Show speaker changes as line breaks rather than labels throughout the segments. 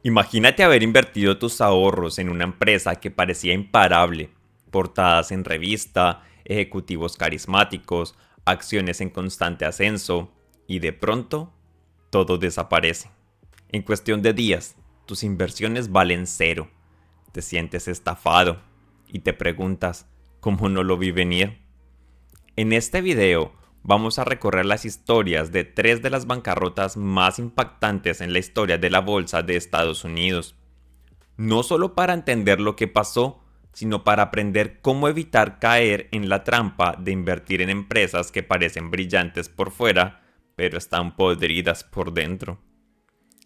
Imagínate haber invertido tus ahorros en una empresa que parecía imparable, portadas en revista, ejecutivos carismáticos, acciones en constante ascenso, y de pronto todo desaparece. En cuestión de días, tus inversiones valen cero. Te sientes estafado y te preguntas, ¿cómo no lo vi venir? En este video vamos a recorrer las historias de tres de las bancarrotas más impactantes en la historia de la bolsa de Estados Unidos. No solo para entender lo que pasó, sino para aprender cómo evitar caer en la trampa de invertir en empresas que parecen brillantes por fuera, pero están podridas por dentro.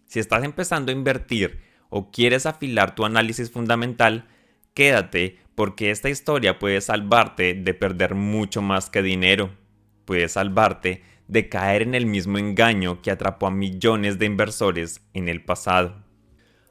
Si estás empezando a invertir o quieres afilar tu análisis fundamental, quédate porque esta historia puede salvarte de perder mucho más que dinero. Puede salvarte de caer en el mismo engaño que atrapó a millones de inversores en el pasado.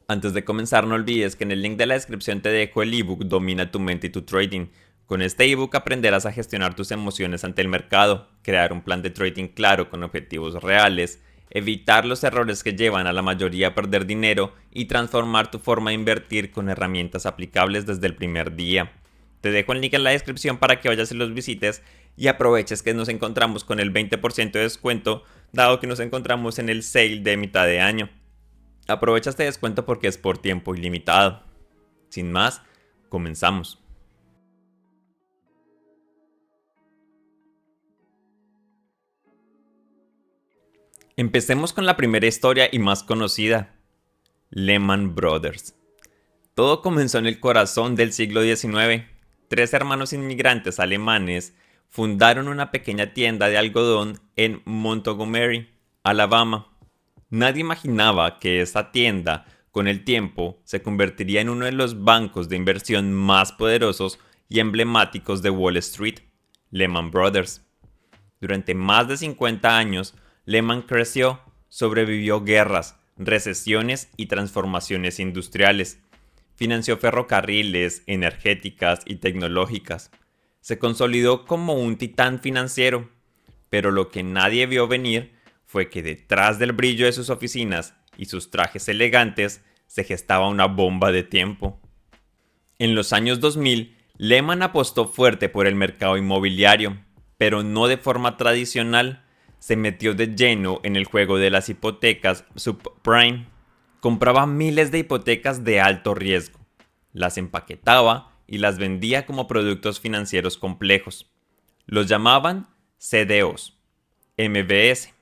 Antes de comenzar, no olvides que en el link de la descripción te dejo el ebook Domina tu mente y tu trading. Con este ebook aprenderás a gestionar tus emociones ante el mercado, crear un plan de trading claro con objetivos reales, evitar los errores que llevan a la mayoría a perder dinero y transformar tu forma de invertir con herramientas aplicables desde el primer día. Te dejo el link en la descripción para que vayas y los visites y aproveches que nos encontramos con el 20% de descuento, dado que nos encontramos en el sale de mitad de año. Aprovecha este descuento porque es por tiempo ilimitado. Sin más, comenzamos. Empecemos con la primera historia y más conocida, Lehman Brothers. Todo comenzó en el corazón del siglo XIX. Tres hermanos inmigrantes alemanes fundaron una pequeña tienda de algodón en Montgomery, Alabama. Nadie imaginaba que esa tienda, con el tiempo, se convertiría en uno de los bancos de inversión más poderosos y emblemáticos de Wall Street, Lehman Brothers. Durante más de 50 años, Lehman creció, sobrevivió guerras, recesiones y transformaciones industriales. Financió ferrocarriles, energéticas y tecnológicas. Se consolidó como un titán financiero, pero lo que nadie vio venir fue que detrás del brillo de sus oficinas y sus trajes elegantes se gestaba una bomba de tiempo. En los años 2000, Lehman apostó fuerte por el mercado inmobiliario, pero no de forma tradicional. Se metió de lleno en el juego de las hipotecas subprime. Compraba miles de hipotecas de alto riesgo, las empaquetaba y las vendía como productos financieros complejos. Los llamaban CDOs, MBS.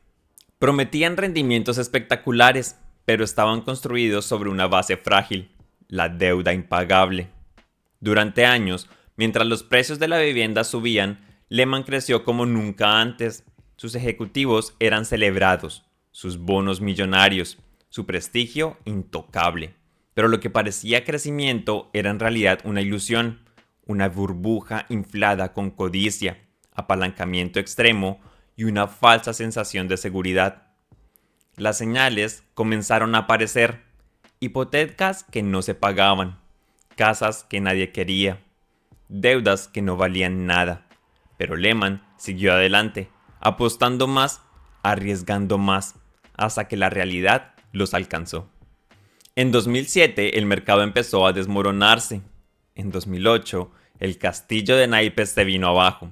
Prometían rendimientos espectaculares, pero estaban construidos sobre una base frágil, la deuda impagable. Durante años, mientras los precios de la vivienda subían, Lehman creció como nunca antes. Sus ejecutivos eran celebrados, sus bonos millonarios, su prestigio intocable. Pero lo que parecía crecimiento era en realidad una ilusión, una burbuja inflada con codicia, apalancamiento extremo y una falsa sensación de seguridad. Las señales comenzaron a aparecer: hipotecas que no se pagaban, casas que nadie quería, deudas que no valían nada. Pero Lehman siguió adelante, apostando más, arriesgando más, hasta que la realidad los alcanzó. En 2007 el mercado empezó a desmoronarse. En 2008 el castillo de naipes se vino abajo.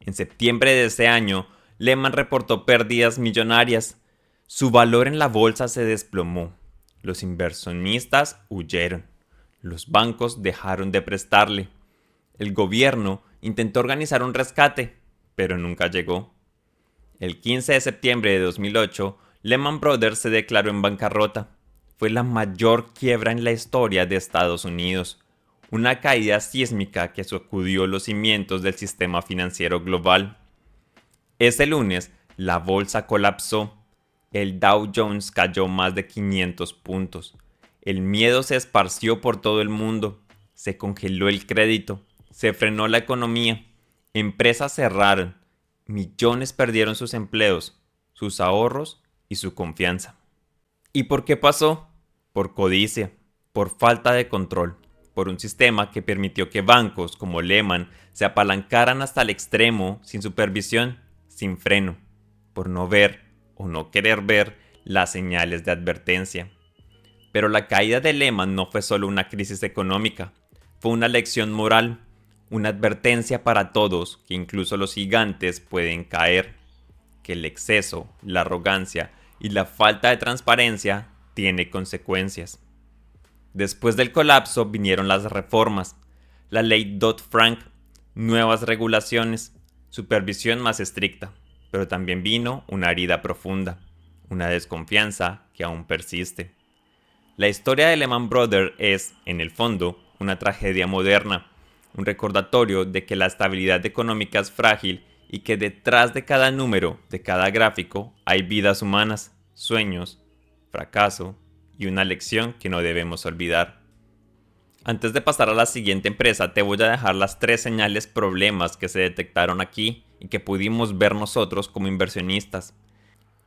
En septiembre de ese año, Lehman reportó pérdidas millonarias. Su valor en la bolsa se desplomó. Los inversionistas huyeron. Los bancos dejaron de prestarle. El gobierno intentó organizar un rescate, pero nunca llegó. El 15 de septiembre de 2008, Lehman Brothers se declaró en bancarrota. Fue la mayor quiebra en la historia de Estados Unidos. Una caída sísmica que sacudió los cimientos del sistema financiero global. Ese lunes, la bolsa colapsó. El Dow Jones cayó más de 500 puntos. El miedo se esparció por todo el mundo. Se congeló el crédito. Se frenó la economía. Empresas cerraron. Millones perdieron sus empleos, sus ahorros y su confianza. ¿Y por qué pasó? Por codicia, por falta de control, por un sistema que permitió que bancos como Lehman se apalancaran hasta el extremo sin supervisión, sin freno, por no ver o no querer ver las señales de advertencia. Pero la caída de Lehman no fue solo una crisis económica, fue una lección moral, una advertencia para todos que incluso los gigantes pueden caer, que el exceso, la arrogancia y la falta de transparencia tiene consecuencias. Después del colapso vinieron las reformas, la ley Dodd-Frank, nuevas regulaciones, supervisión más estricta, pero también vino una herida profunda, una desconfianza que aún persiste. La historia de Lehman Brothers es, en el fondo, una tragedia moderna, un recordatorio de que la estabilidad económica es frágil y que detrás de cada número, de cada gráfico, hay vidas humanas, sueños, fracaso y una lección que no debemos olvidar. Antes de pasar a la siguiente empresa, te voy a dejar las 3 señales problemas que se detectaron aquí y que pudimos ver nosotros como inversionistas.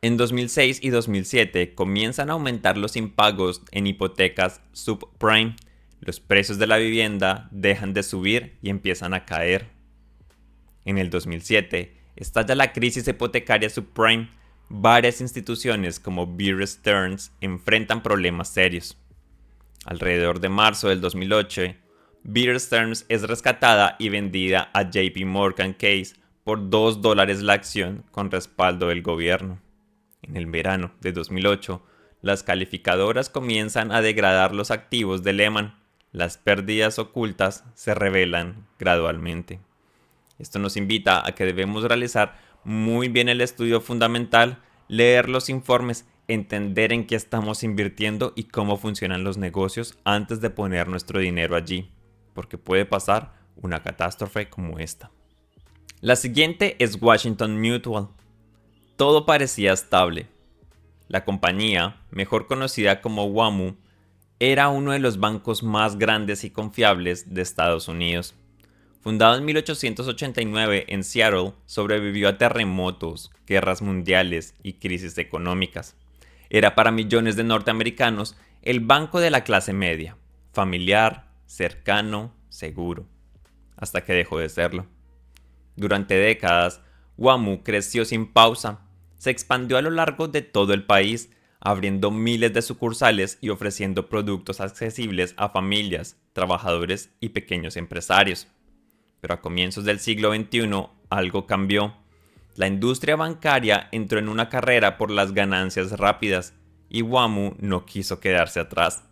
En 2006 y 2007 comienzan a aumentar los impagos en hipotecas subprime. Los precios de la vivienda dejan de subir y empiezan a caer. En el 2007 estalla la crisis hipotecaria subprime. Varias instituciones como Bear Stearns enfrentan problemas serios. Alrededor de marzo del 2008, Bear Stearns es rescatada y vendida a JP Morgan Chase por $2 la acción con respaldo del gobierno. En el verano de 2008, las calificadoras comienzan a degradar los activos de Lehman. Las pérdidas ocultas se revelan gradualmente. Esto nos invita a que debemos realizar muy bien el estudio fundamental, leer los informes, entender en qué estamos invirtiendo y cómo funcionan los negocios antes de poner nuestro dinero allí, porque puede pasar una catástrofe como esta. La siguiente es Washington Mutual. Todo parecía estable. La compañía, mejor conocida como WAMU, era uno de los bancos más grandes y confiables de Estados Unidos. Fundado en 1889 en Seattle, sobrevivió a terremotos, guerras mundiales y crisis económicas. Era para millones de norteamericanos el banco de la clase media, familiar, cercano, seguro, hasta que dejó de serlo. Durante décadas, WAMU creció sin pausa, se expandió a lo largo de todo el país, abriendo miles de sucursales y ofreciendo productos accesibles a familias, trabajadores y pequeños empresarios. Pero a comienzos del siglo XXI algo cambió. La industria bancaria entró en una carrera por las ganancias rápidas y WAMU no quiso quedarse atrás.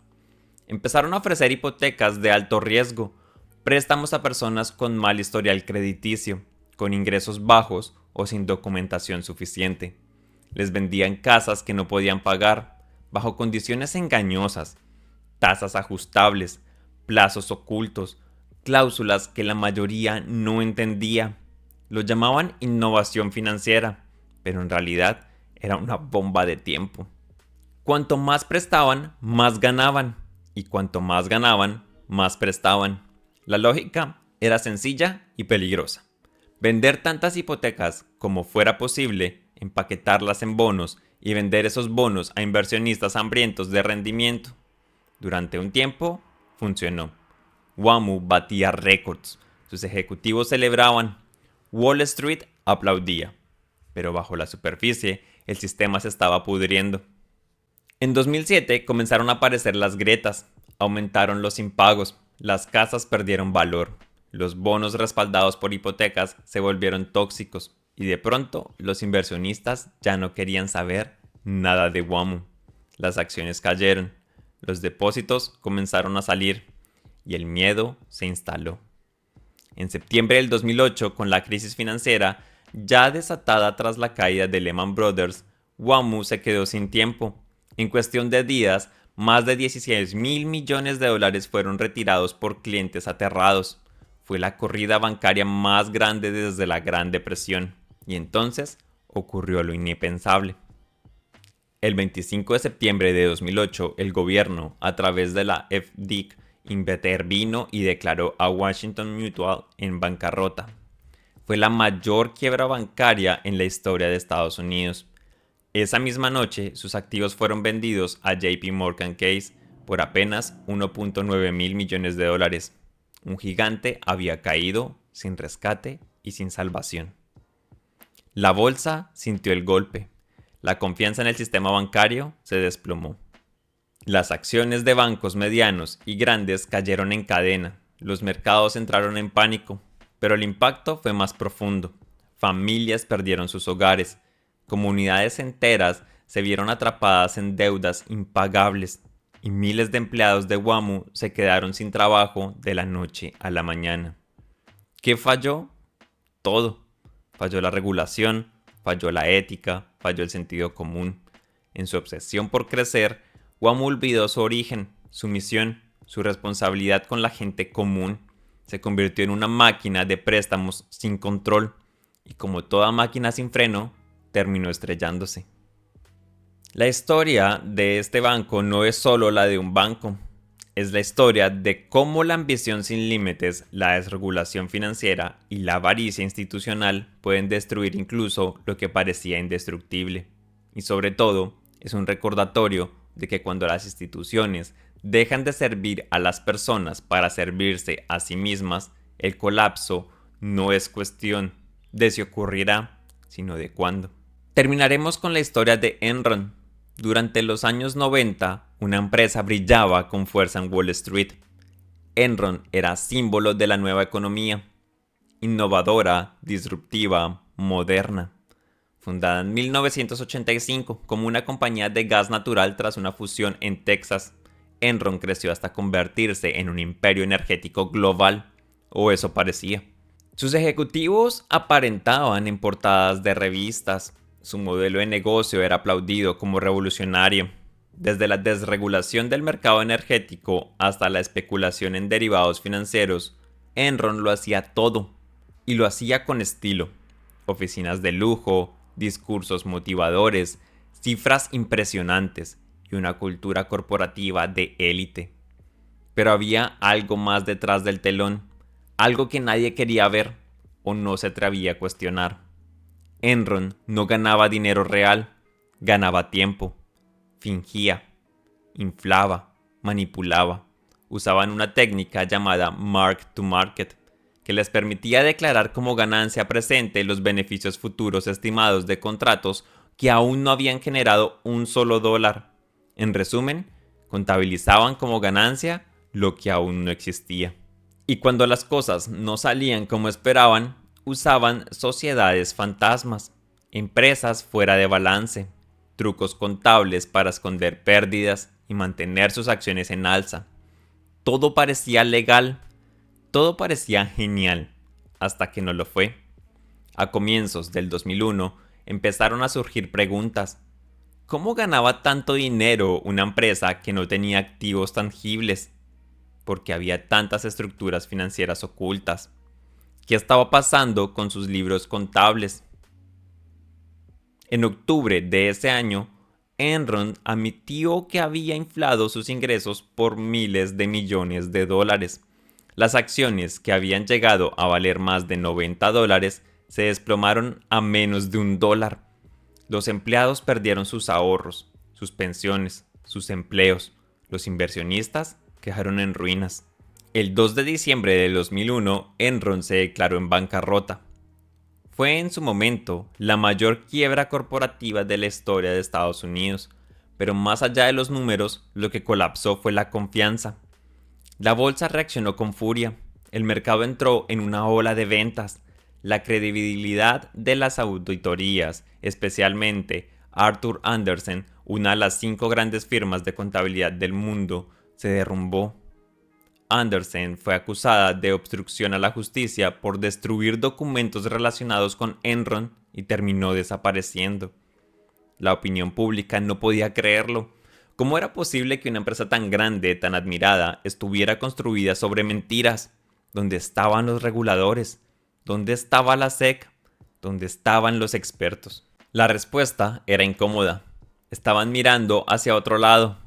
Empezaron a ofrecer hipotecas de alto riesgo, préstamos a personas con mal historial crediticio, con ingresos bajos o sin documentación suficiente. Les vendían casas que no podían pagar, bajo condiciones engañosas, tasas ajustables, plazos ocultos, cláusulas que la mayoría no entendía. Lo llamaban innovación financiera, pero en realidad era una bomba de tiempo. Cuanto más prestaban, más ganaban, y cuanto más ganaban, más prestaban. La lógica era sencilla y peligrosa. Vender tantas hipotecas como fuera posible, empaquetarlas en bonos y vender esos bonos a inversionistas hambrientos de rendimiento. Durante un tiempo, funcionó. WAMU batía récords, sus ejecutivos celebraban, Wall Street aplaudía, pero bajo la superficie el sistema se estaba pudriendo. En 2007 comenzaron a aparecer las grietas, aumentaron los impagos, las casas perdieron valor, los bonos respaldados por hipotecas se volvieron tóxicos y de pronto los inversionistas ya no querían saber nada de WAMU. Las acciones cayeron, los depósitos comenzaron a salir y el miedo se instaló. En septiembre del 2008, con la crisis financiera ya desatada tras la caída de Lehman Brothers, WAMU se quedó sin tiempo. En cuestión de días, más de $16,000 millones fueron retirados por clientes aterrados. Fue la corrida bancaria más grande desde la Gran Depresión. Y entonces ocurrió lo impensable. El 25 de septiembre de 2008, el gobierno, a través de la FDIC, intervino y declaró a Washington Mutual en bancarrota. Fue la mayor quiebra bancaria en la historia de Estados Unidos. Esa misma noche, sus activos fueron vendidos a JP Morgan Chase por apenas $1.9 mil millones. Un gigante había caído sin rescate y sin salvación. La bolsa sintió el golpe. La confianza en el sistema bancario se desplomó. Las acciones de bancos medianos y grandes cayeron en cadena. Los mercados entraron en pánico, pero el impacto fue más profundo. Familias perdieron sus hogares. Comunidades enteras se vieron atrapadas en deudas impagables y miles de empleados de WAMU se quedaron sin trabajo de la noche a la mañana. ¿Qué falló? Todo. Falló la regulación, falló la ética, falló el sentido común. En su obsesión por crecer, WAMU olvidó su origen, su misión, su responsabilidad con la gente común. Se convirtió en una máquina de préstamos sin control y, como toda máquina sin freno, terminó estrellándose. La historia de este banco no es solo la de un banco, es la historia de cómo la ambición sin límites, la desregulación financiera y la avaricia institucional pueden destruir incluso lo que parecía indestructible. Y sobre todo, es un recordatorio de que cuando las instituciones dejan de servir a las personas para servirse a sí mismas, el colapso no es cuestión de si ocurrirá, sino de cuándo. Terminaremos con la historia de Enron. Durante los años 90, una empresa brillaba con fuerza en Wall Street. Enron era símbolo de la nueva economía, innovadora, disruptiva, moderna. Fundada en 1985 como una compañía de gas natural tras una fusión en Texas, Enron creció hasta convertirse en un imperio energético global, o eso parecía. Sus ejecutivos aparentaban en portadas de revistas. Su modelo de negocio era aplaudido como revolucionario. Desde la desregulación del mercado energético hasta la especulación en derivados financieros, Enron lo hacía todo, y lo hacía con estilo. Oficinas de lujo, discursos motivadores, cifras impresionantes y una cultura corporativa de élite. Pero había algo más detrás del telón, algo que nadie quería ver o no se atrevía a cuestionar. Enron no ganaba dinero real, ganaba tiempo. Fingía, inflaba, manipulaba. Usaban una técnica llamada mark to market, que les permitía declarar como ganancia presente los beneficios futuros estimados de contratos que aún no habían generado un solo dólar. En resumen, contabilizaban como ganancia lo que aún no existía. Y cuando las cosas no salían como esperaban, usaban sociedades fantasmas, empresas fuera de balance, trucos contables para esconder pérdidas y mantener sus acciones en alza. Todo parecía legal, todo parecía genial, hasta que no lo fue. A comienzos del 2001 empezaron a surgir preguntas. ¿Cómo ganaba tanto dinero una empresa que no tenía activos tangibles? ¿Por qué había tantas estructuras financieras ocultas? ¿Qué estaba pasando con sus libros contables? En octubre de ese año, Enron admitió que había inflado sus ingresos por miles de millones de dólares. Las acciones, que habían llegado a valer más de $90, se desplomaron a menos de $1. Los empleados perdieron sus ahorros, sus pensiones, sus empleos. Los inversionistas quedaron en ruinas. El 2 de diciembre de 2001, Enron se declaró en bancarrota. Fue en su momento la mayor quiebra corporativa de la historia de Estados Unidos, pero más allá de los números, lo que colapsó fue la confianza. La bolsa reaccionó con furia, el mercado entró en una ola de ventas, la credibilidad de las auditorías, especialmente Arthur Andersen, una de las 5 grandes firmas de contabilidad del mundo, se derrumbó. Andersen fue acusada de obstrucción a la justicia por destruir documentos relacionados con Enron y terminó desapareciendo. La opinión pública no podía creerlo. ¿Cómo era posible que una empresa tan grande, tan admirada, estuviera construida sobre mentiras? ¿Dónde estaban los reguladores? ¿Dónde estaba la SEC? ¿Dónde estaban los expertos? La respuesta era incómoda. Estaban mirando hacia otro lado.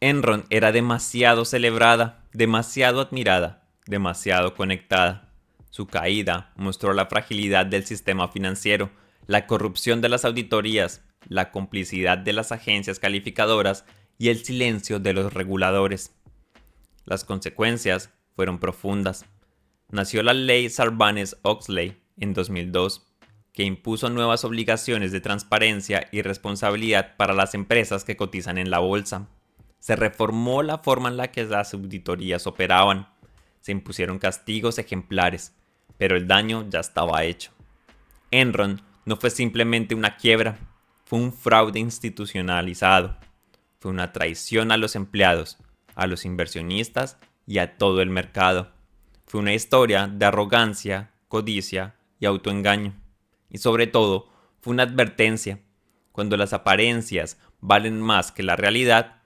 Enron era demasiado celebrada, demasiado admirada, demasiado conectada. Su caída mostró la fragilidad del sistema financiero, la corrupción de las auditorías, la complicidad de las agencias calificadoras y el silencio de los reguladores. Las consecuencias fueron profundas. Nació la ley Sarbanes-Oxley en 2002, que impuso nuevas obligaciones de transparencia y responsabilidad para las empresas que cotizan en la bolsa. Se reformó la forma en la que las auditorías operaban. Se impusieron castigos ejemplares, pero el daño ya estaba hecho. Enron no fue simplemente una quiebra, fue un fraude institucionalizado. Fue una traición a los empleados, a los inversionistas y a todo el mercado. Fue una historia de arrogancia, codicia y autoengaño. Y sobre todo, fue una advertencia. Cuando las apariencias valen más que la realidad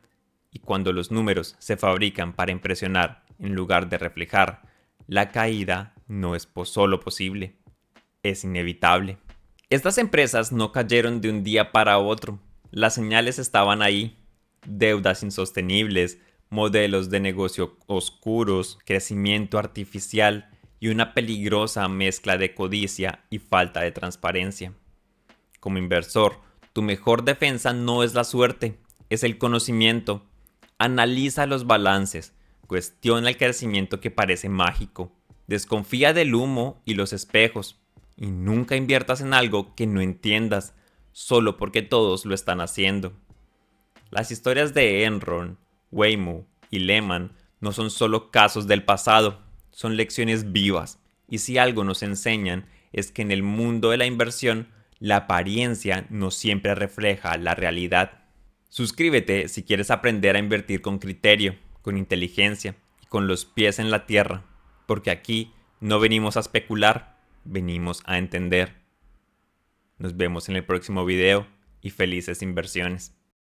y cuando los números se fabrican para impresionar en lugar de reflejar, la caída no es solo posible, es inevitable. Estas empresas no cayeron de un día para otro. Las señales estaban ahí. Deudas insostenibles, modelos de negocio oscuros, crecimiento artificial y una peligrosa mezcla de codicia y falta de transparencia. Como inversor, tu mejor defensa no es la suerte, es el conocimiento. Analiza los balances, cuestiona el crecimiento que parece mágico, desconfía del humo y los espejos, y nunca inviertas en algo que no entiendas, solo porque todos lo están haciendo. Las historias de Enron, Waymo y Lehman no son solo casos del pasado, son lecciones vivas, y si algo nos enseñan es que en el mundo de la inversión, la apariencia no siempre refleja la realidad. Suscríbete si quieres aprender a invertir con criterio, con inteligencia y con los pies en la tierra, porque aquí no venimos a especular, venimos a entender. Nos vemos en el próximo video y felices inversiones.